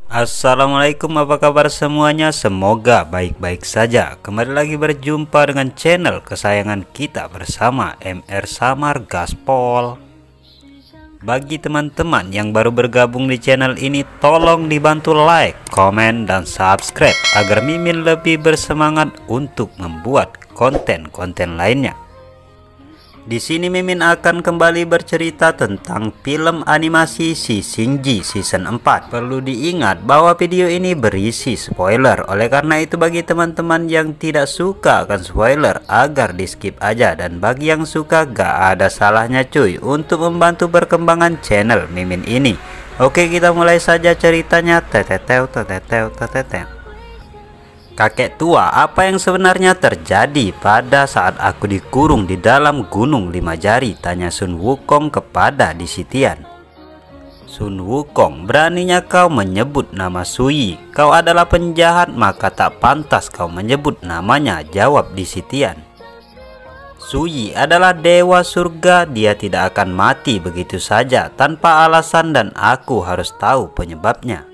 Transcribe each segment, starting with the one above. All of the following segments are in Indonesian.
Assalamualaikum, apa kabar semuanya? Semoga baik-baik saja. Kembali lagi berjumpa dengan channel kesayangan kita bersama MR Samar Gaspol. Bagi teman-teman yang baru bergabung di channel ini, tolong dibantu like, komen, dan subscribe agar Mimin lebih bersemangat untuk membuat konten-konten lainnya. Di sini Mimin akan kembali bercerita tentang film animasi Si Shinji season 4. Perlu diingat bahwa video ini berisi spoiler. Oleh karena itu bagi teman-teman yang tidak suka akan spoiler agar di skip aja, dan bagi yang suka gak ada salahnya cuy untuk membantu perkembangan channel Mimin ini. Oke, kita mulai saja ceritanya. Kakek tua, apa yang sebenarnya terjadi pada saat aku dikurung di dalam gunung 5 jari? Tanya Sun Wukong kepada Disitian. Sun Wukong, beraninya kau menyebut nama Sui? Kau adalah penjahat, maka tak pantas kau menyebut namanya, jawab Disitian. Sui adalah dewa surga, dia tidak akan mati begitu saja tanpa alasan dan aku harus tahu penyebabnya.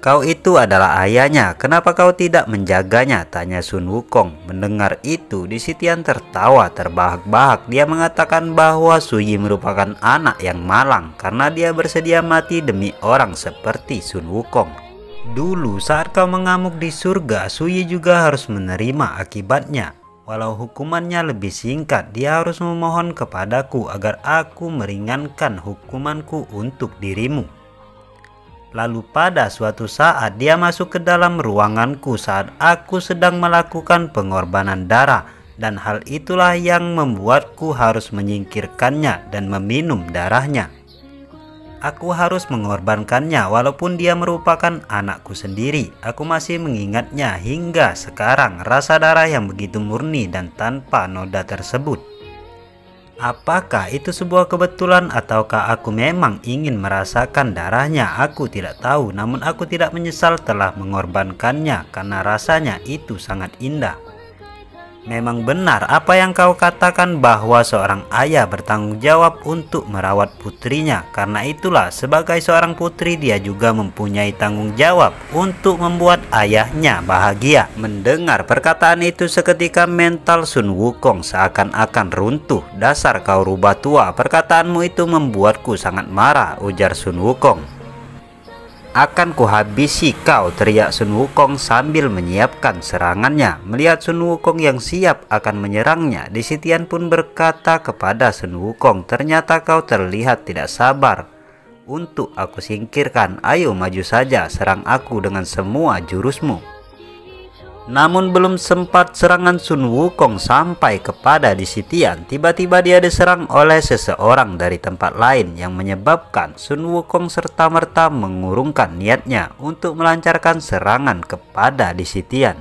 Kau itu adalah ayahnya, kenapa kau tidak menjaganya? Tanya Sun Wukong. Mendengar itu, Disitian tertawa terbahak-bahak. Dia mengatakan bahwa Sui merupakan anak yang malang karena dia bersedia mati demi orang seperti Sun Wukong. Dulu saat kau mengamuk di surga, Sui juga harus menerima akibatnya. Walau hukumannya lebih singkat, dia harus memohon kepadaku agar aku meringankan hukumanku untuk dirimu. Lalu pada suatu saat dia masuk ke dalam ruanganku saat aku sedang melakukan pengorbanan darah, dan hal itulah yang membuatku harus menyingkirkannya dan meminum darahnya. Aku harus mengorbankannya walaupun dia merupakan anakku sendiri. Aku masih mengingatnya hingga sekarang, rasa darah yang begitu murni dan tanpa noda tersebut. Apakah itu sebuah kebetulan ataukah aku memang ingin merasakan darahnya? Aku tidak tahu, namun aku tidak menyesal telah mengorbankannya karena rasanya itu sangat indah. Memang benar apa yang kau katakan bahwa seorang ayah bertanggung jawab untuk merawat putrinya. Karena itulah sebagai seorang putri dia juga mempunyai tanggung jawab untuk membuat ayahnya bahagia. Mendengar perkataan itu seketika mental Sun Wukong seakan-akan runtuh. Dasar kau rubah tua, perkataanmu itu membuatku sangat marah, ujar Sun Wukong. Akan kuhabisi kau, teriak Sun Wukong sambil menyiapkan serangannya. Melihat Sun Wukong yang siap akan menyerangnya, Disitian pun berkata kepada Sun Wukong, ternyata kau terlihat tidak sabar untuk aku singkirkan. Ayo maju saja, serang aku dengan semua jurusmu. Namun belum sempat serangan Sun Wukong sampai kepada Disitian, tiba-tiba dia diserang oleh seseorang dari tempat lain yang menyebabkan Sun Wukong serta-merta mengurungkan niatnya untuk melancarkan serangan kepada Disitian.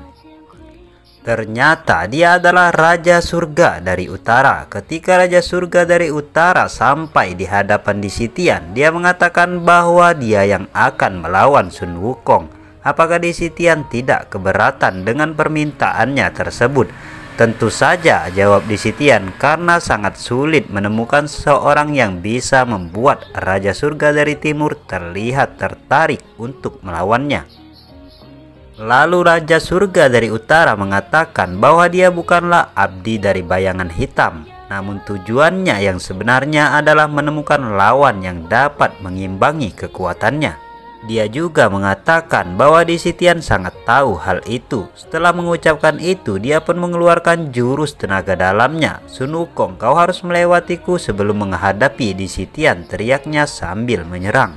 Ternyata dia adalah Raja Surga dari Utara. Ketika Raja Surga dari Utara sampai di hadapan Disitian, dia mengatakan bahwa dia yang akan melawan Sun Wukong. Apakah Disitian tidak keberatan dengan permintaannya tersebut? Tentu saja, jawab Disitian, karena sangat sulit menemukan seorang yang bisa membuat Raja Surga dari Timur terlihat tertarik untuk melawannya. Lalu Raja Surga dari Utara mengatakan bahwa dia bukanlah abdi dari bayangan hitam, namun tujuannya yang sebenarnya adalah menemukan lawan yang dapat mengimbangi kekuatannya. Dia juga mengatakan bahwa Disitian sangat tahu hal itu. Setelah mengucapkan itu, dia pun mengeluarkan jurus tenaga dalamnya. Sun Wukong, kau harus melewatiku sebelum menghadapi Disitian, teriaknya sambil menyerang.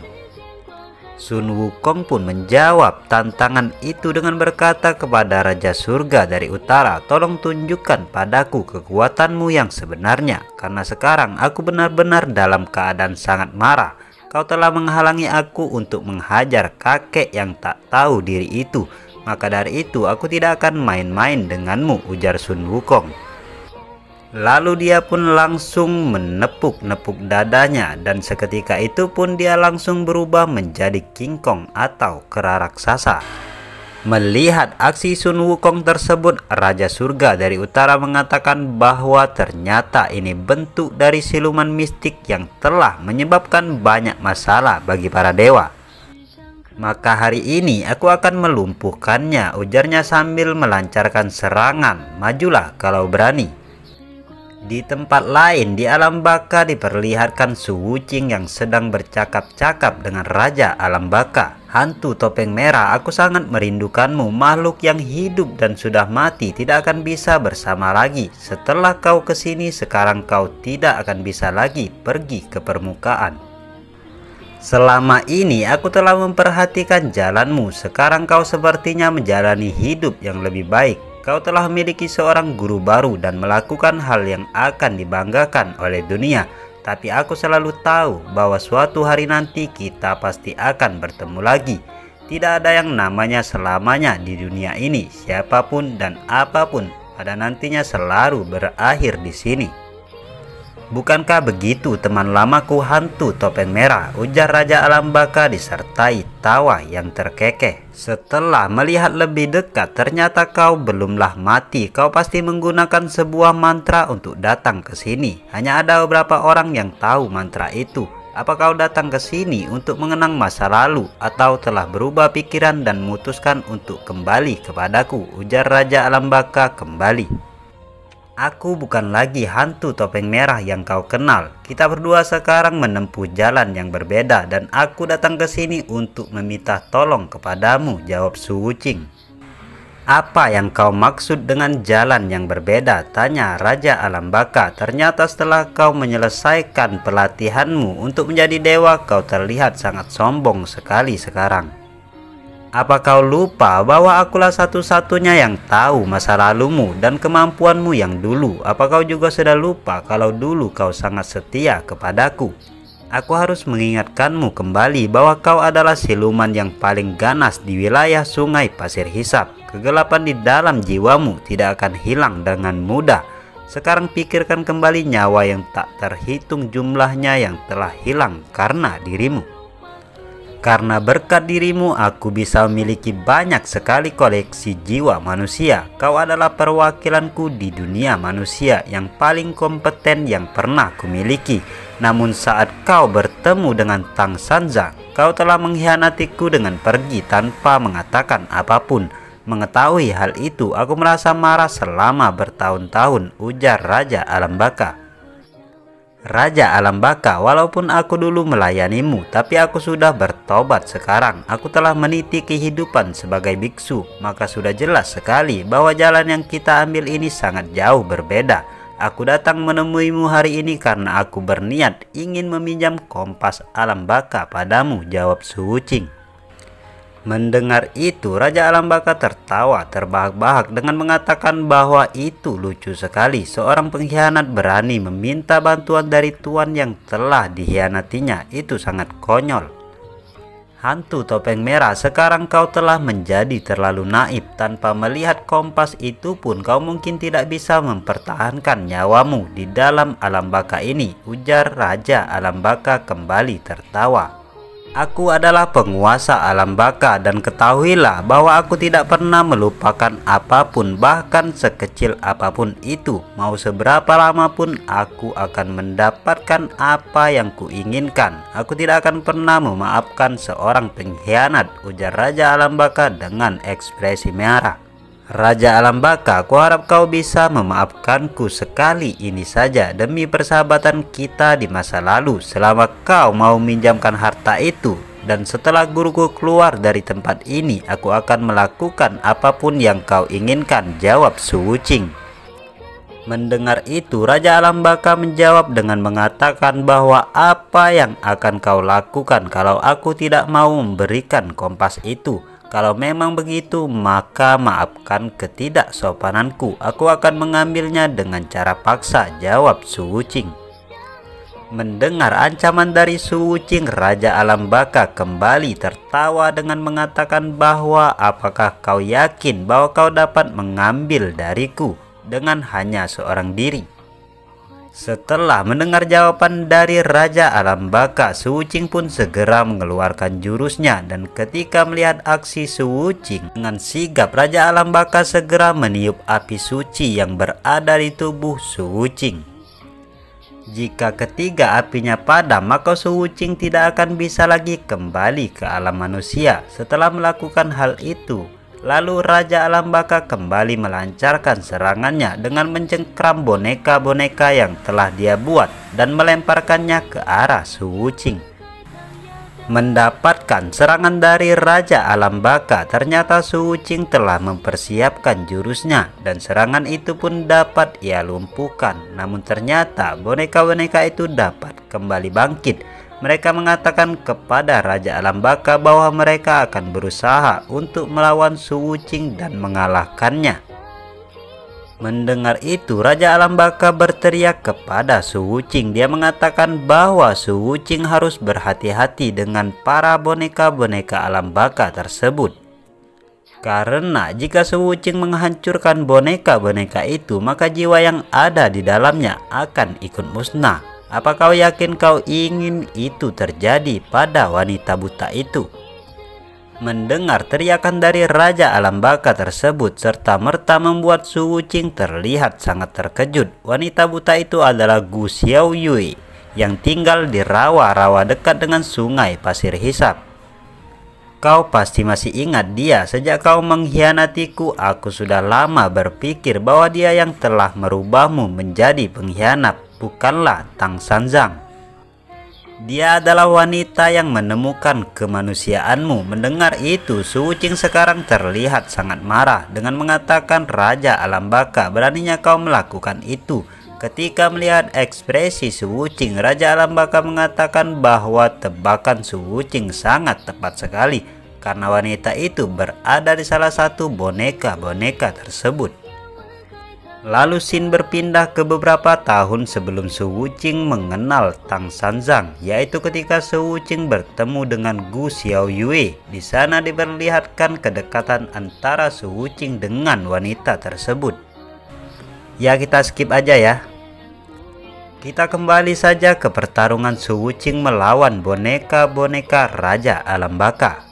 Sun Wukong pun menjawab tantangan itu dengan berkata kepada Raja Surga dari Utara, tolong tunjukkan padaku kekuatanmu yang sebenarnya, karena sekarang aku benar-benar dalam keadaan sangat marah. Kau telah menghalangi aku untuk menghajar kakek yang tak tahu diri itu. Maka dari itu aku tidak akan main-main denganmu, ujar Sun Wukong. Lalu dia pun langsung menepuk-nepuk dadanya, dan seketika itu pun dia langsung berubah menjadi King Kong atau kera raksasa. Melihat aksi Sun Wukong tersebut, Raja Surga dari Utara mengatakan bahwa ternyata ini bentuk dari siluman mistik yang telah menyebabkan banyak masalah bagi para dewa. Maka hari ini aku akan melumpuhkannya, ujarnya sambil melancarkan serangan. Majulah kalau berani. Di tempat lain di alam baka diperlihatkan Su Wuqing yang sedang bercakap-cakap dengan Raja Alam Baka. Hantu topeng merah, aku sangat merindukanmu. Makhluk yang hidup dan sudah mati tidak akan bisa bersama lagi. Setelah kau kesini, sekarang kau tidak akan bisa lagi pergi ke permukaan. Selama ini aku telah memperhatikan jalanmu. Sekarang kau sepertinya menjalani hidup yang lebih baik. Kau telah memiliki seorang guru baru dan melakukan hal yang akan dibanggakan oleh dunia. Tapi aku selalu tahu bahwa suatu hari nanti kita pasti akan bertemu lagi. Tidak ada yang namanya selamanya di dunia ini. Siapapun dan apapun pada nantinya selalu berakhir di sini. Bukankah begitu teman lamaku hantu topeng merah, ujar Raja Alam Baka disertai tawa yang terkekeh. Setelah melihat lebih dekat, ternyata kau belumlah mati. Kau pasti menggunakan sebuah mantra untuk datang ke sini. Hanya ada beberapa orang yang tahu mantra itu. Apa kau datang ke sini untuk mengenang masa lalu atau telah berubah pikiran dan memutuskan untuk kembali kepadaku, ujar Raja Alam Baka kembali. Aku bukan lagi hantu topeng merah yang kau kenal. Kita berdua sekarang menempuh jalan yang berbeda dan aku datang ke sini untuk meminta tolong kepadamu, jawab Su Wuqing. Apa yang kau maksud dengan jalan yang berbeda? Tanya Raja Alam Baka. Ternyata setelah kau menyelesaikan pelatihanmu untuk menjadi dewa, kau terlihat sangat sombong sekali sekarang. Apa kau lupa bahwa akulah satu-satunya yang tahu masa lalumu dan kemampuanmu yang dulu? Apa kau juga sudah lupa kalau dulu kau sangat setia kepadaku? Aku harus mengingatkanmu kembali bahwa kau adalah siluman yang paling ganas di wilayah Sungai Pasir Hisap. Kegelapan di dalam jiwamu tidak akan hilang dengan mudah. Sekarang pikirkan kembali nyawa yang tak terhitung jumlahnya yang telah hilang karena dirimu. Karena berkat dirimu, aku bisa memiliki banyak sekali koleksi jiwa manusia. Kau adalah perwakilanku di dunia manusia yang paling kompeten yang pernah kumiliki. Namun saat kau bertemu dengan Tang Sanza, kau telah mengkhianatiku dengan pergi tanpa mengatakan apapun. Mengetahui hal itu, aku merasa marah selama bertahun-tahun, ujar Raja Alam Baka. Raja Alam Baka, walaupun aku dulu melayanimu, tapi aku sudah bertobat sekarang. Aku telah meniti kehidupan sebagai biksu, maka sudah jelas sekali bahwa jalan yang kita ambil ini sangat jauh berbeda. Aku datang menemuimu hari ini karena aku berniat ingin meminjam kompas Alam Baka padamu, jawab Su Wuqing. Mendengar itu, Raja Alam Baka tertawa terbahak-bahak dengan mengatakan bahwa itu lucu sekali. Seorang pengkhianat berani meminta bantuan dari tuan yang telah dikhianatinya. Itu sangat konyol. Hantu topeng merah, sekarang kau telah menjadi terlalu naif. Tanpa melihat kompas itu pun kau mungkin tidak bisa mempertahankan nyawamu di dalam Alam Baka ini, ujar Raja Alam Baka kembali tertawa. Aku adalah penguasa Alam Baka dan ketahuilah bahwa aku tidak pernah melupakan apapun, bahkan sekecil apapun itu. Mau seberapa lama pun aku akan mendapatkan apa yang kuinginkan. Aku tidak akan pernah memaafkan seorang pengkhianat, ujar Raja Alam Baka dengan ekspresi merah. Raja Alam Baka, aku harap kau bisa memaafkanku sekali ini saja demi persahabatan kita di masa lalu. Selama kau mau minjamkan harta itu dan setelah guruku keluar dari tempat ini, aku akan melakukan apapun yang kau inginkan, jawab Su Wuqing. Mendengar itu, Raja Alam Baka menjawab dengan mengatakan bahwa apa yang akan kau lakukan kalau aku tidak mau memberikan kompas itu? Kalau memang begitu, maka maafkan ketidaksopananku. Aku akan mengambilnya dengan cara paksa, jawab Su Wuqing. Mendengar ancaman dari Su Wuqing, Raja Alam Baka kembali tertawa dengan mengatakan bahwa apakah kau yakin bahwa kau dapat mengambil dariku dengan hanya seorang diri? Setelah mendengar jawaban dari Raja Alam Baka, Su Wuqing pun segera mengeluarkan jurusnya, dan ketika melihat aksi Su Wuqing dengan sigap, Raja Alam Baka segera meniup api suci yang berada di tubuh Su Wuqing. Jika ketiga apinya padam, maka Su Wuqing tidak akan bisa lagi kembali ke alam manusia. Setelah melakukan hal itu, lalu Raja Alam Baka kembali melancarkan serangannya dengan mencengkram boneka-boneka yang telah dia buat dan melemparkannya ke arah Su Wuqing. Mendapatkan serangan dari Raja Alam Baka, ternyata Su Wuqing telah mempersiapkan jurusnya dan serangan itu pun dapat ia lumpuhkan. Namun ternyata boneka-boneka itu dapat kembali bangkit. Mereka mengatakan kepada Raja Alam Baka bahwa mereka akan berusaha untuk melawan Su Wuqing dan mengalahkannya. Mendengar itu, Raja Alam Baka berteriak kepada Su Wuqing. Dia mengatakan bahwa Su Wuqing harus berhati-hati dengan para boneka-boneka Alam Baka tersebut. Karena jika Su Wuqing menghancurkan boneka-boneka itu, maka jiwa yang ada di dalamnya akan ikut musnah. Apa kau yakin kau ingin itu terjadi pada wanita buta itu? Mendengar teriakan dari Raja Alam Baka tersebut serta-merta membuat Su Wuqing terlihat sangat terkejut. Wanita buta itu adalah Gu Xiaoyue yang tinggal di rawa-rawa dekat dengan sungai pasir hisap. Kau pasti masih ingat dia. Sejak kau mengkhianatiku, aku sudah lama berpikir bahwa dia yang telah merubahmu menjadi pengkhianat, bukanlah Tang Sanzang. Dia adalah wanita yang menemukan kemanusiaanmu. Mendengar itu, Su Wuqing sekarang terlihat sangat marah dengan mengatakan, Raja Alam Baka, beraninya kau melakukan itu? Ketika melihat ekspresi Su Wuqing, Raja Alam Baka mengatakan bahwa tebakan Su Wuqing sangat tepat sekali karena wanita itu berada di salah satu boneka-boneka tersebut. Lalu scene berpindah ke beberapa tahun sebelum Su Wuqing mengenal Tang Sanzang, yaitu ketika Su Wuqing bertemu dengan Gu Xiaoyue. Di sana diperlihatkan kedekatan antara Su Wuqing dengan wanita tersebut. Ya, kita skip aja ya. Kita kembali saja ke pertarungan Su Wuqing melawan boneka-boneka Raja Alam Baka.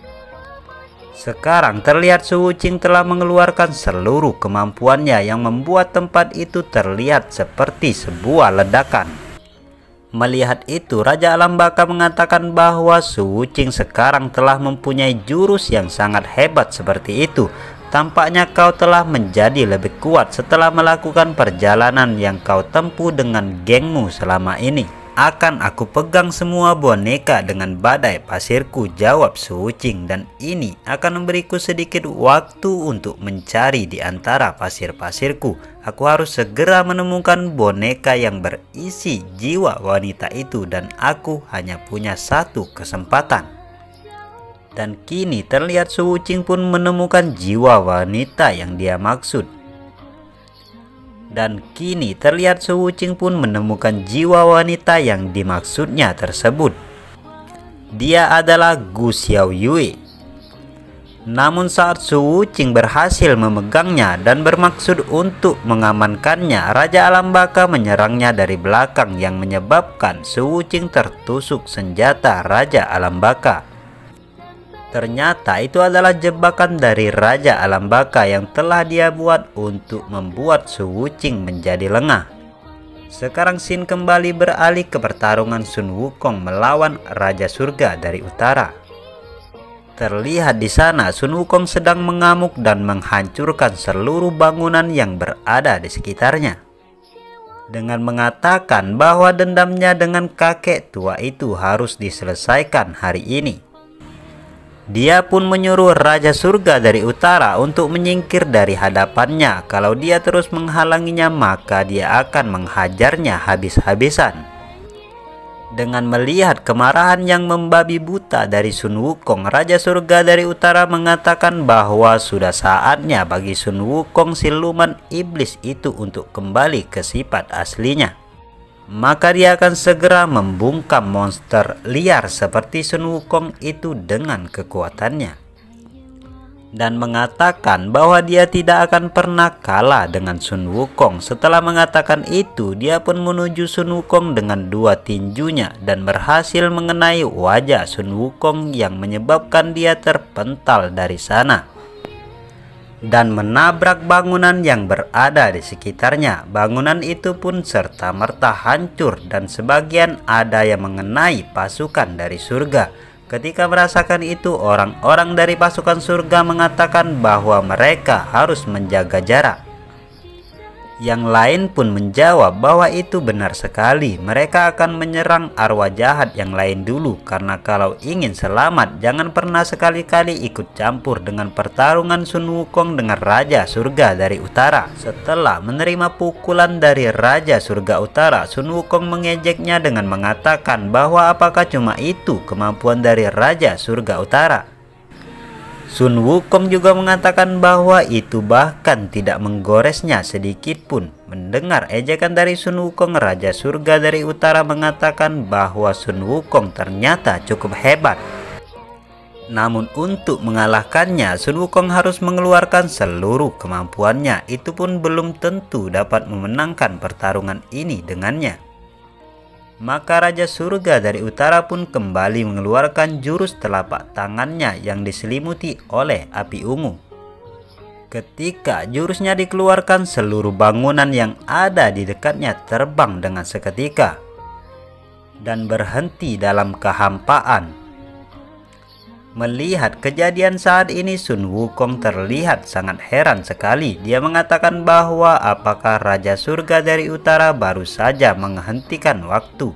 Sekarang terlihat Su Wuqing telah mengeluarkan seluruh kemampuannya yang membuat tempat itu terlihat seperti sebuah ledakan. Melihat itu, Raja Alam Baka mengatakan bahwa Su Wuqing sekarang telah mempunyai jurus yang sangat hebat seperti itu. Tampaknya kau telah menjadi lebih kuat setelah melakukan perjalanan yang kau tempuh dengan gengmu selama ini. Akan aku pegang semua boneka dengan badai pasirku, jawab Su Wuqing, dan ini akan memberiku sedikit waktu untuk mencari di antara pasir-pasirku. Aku harus segera menemukan boneka yang berisi jiwa wanita itu dan aku hanya punya satu kesempatan. Dan kini terlihat Su Wuqing pun menemukan jiwa wanita yang dia maksud. Dan kini terlihat Su Wuqing pun menemukan jiwa wanita yang dimaksudnya tersebut. Dia adalah Gu Xiaoyue. Namun saat Su Wuqing berhasil memegangnya dan bermaksud untuk mengamankannya, Raja Alam Baka menyerangnya dari belakang yang menyebabkan Su Wuqing tertusuk senjata Raja Alam Baka. Ternyata itu adalah jebakan dari Raja Alam Baka yang telah dia buat untuk membuat Su Wuqing menjadi lengah. Sekarang scene kembali beralih ke pertarungan Sun Wukong melawan Raja Surga dari Utara. Terlihat di sana Sun Wukong sedang mengamuk dan menghancurkan seluruh bangunan yang berada di sekitarnya. Dengan mengatakan bahwa dendamnya dengan kakek tua itu harus diselesaikan hari ini. Dia pun menyuruh Raja Surga dari Utara untuk menyingkir dari hadapannya. Kalau dia terus menghalanginya, maka dia akan menghajarnya habis-habisan. Dengan melihat kemarahan yang membabi buta dari Sun Wukong, Raja Surga dari Utara mengatakan bahwa sudah saatnya bagi Sun Wukong siluman iblis itu untuk kembali ke sifat aslinya. Maka dia akan segera membungkam monster liar seperti Sun Wukong itu dengan kekuatannya. Dan mengatakan bahwa dia tidak akan pernah kalah dengan Sun Wukong. Setelah mengatakan itu, dia pun menuju Sun Wukong dengan dua tinjunya dan berhasil mengenai wajah Sun Wukong yang menyebabkan dia terpental dari sana. dan menabrak bangunan yang berada di sekitarnya. Bangunan itu pun serta-merta hancur dan sebagian ada yang mengenai pasukan dari surga. Ketika merasakan itu, orang-orang dari pasukan surga mengatakan bahwa mereka harus menjaga jarak. Yang lain pun menjawab bahwa itu benar sekali. Mereka akan menyerang arwah jahat yang lain dulu, karena kalau ingin selamat jangan pernah sekali-kali ikut campur dengan pertarungan Sun Wukong dengan Raja Surga dari Utara. Setelah menerima pukulan dari Raja Surga Utara, Sun Wukong mengejeknya dengan mengatakan bahwa apakah cuma itu kemampuan dari Raja Surga Utara. Sun Wukong juga mengatakan bahwa itu bahkan tidak menggoresnya sedikit pun. Mendengar ejekan dari Sun Wukong, Raja Surga dari Utara mengatakan bahwa Sun Wukong ternyata cukup hebat. Namun untuk mengalahkannya, Sun Wukong harus mengeluarkan seluruh kemampuannya. Itu pun belum tentu dapat memenangkan pertarungan ini dengannya. Maka Raja Surga dari Utara pun kembali mengeluarkan jurus telapak tangannya yang diselimuti oleh api ungu. Ketika jurusnya dikeluarkan, seluruh bangunan yang ada di dekatnya terbang dengan seketika dan berhenti dalam kehampaan. Melihat kejadian saat ini, Sun Wukong terlihat sangat heran sekali. Dia mengatakan bahwa apakah Raja Surga dari Utara baru saja menghentikan waktu,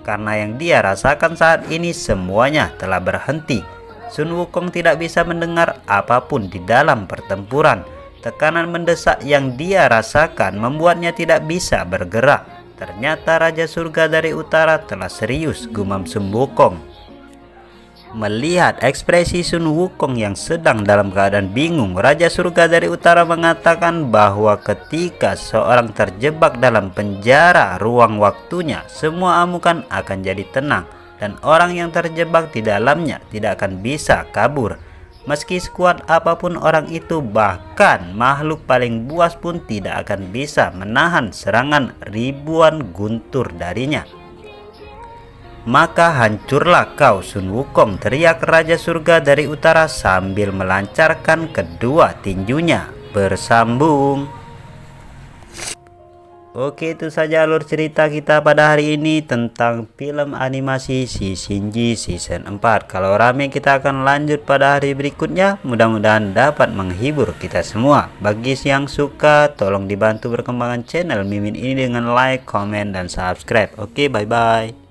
karena yang dia rasakan saat ini semuanya telah berhenti. Sun Wukong tidak bisa mendengar apapun di dalam pertempuran. Tekanan mendesak yang dia rasakan membuatnya tidak bisa bergerak. Ternyata Raja Surga dari Utara telah serius, gumam Sun Wukong. Melihat ekspresi Sun Wukong yang sedang dalam keadaan bingung, Raja Surga dari Utara mengatakan bahwa ketika seorang terjebak dalam penjara ruang waktunya, semua amukan akan jadi tenang dan orang yang terjebak di dalamnya tidak akan bisa kabur. Meski sekuat apapun orang itu, bahkan makhluk paling buas pun tidak akan bisa menahan serangan ribuan guntur darinya. Maka hancurlah kau Sun Wukong, teriak Raja Surga dari Utara sambil melancarkan kedua tinjunya bersambung. Oke, itu saja alur cerita kita pada hari ini tentang film animasi si Shinji season 4. Kalau rame kita akan lanjut pada hari berikutnya. Mudah-mudahan dapat menghibur kita semua. Bagi yang suka, tolong dibantu perkembangan channel Mimin ini dengan like, komen, dan subscribe. Oke, bye-bye.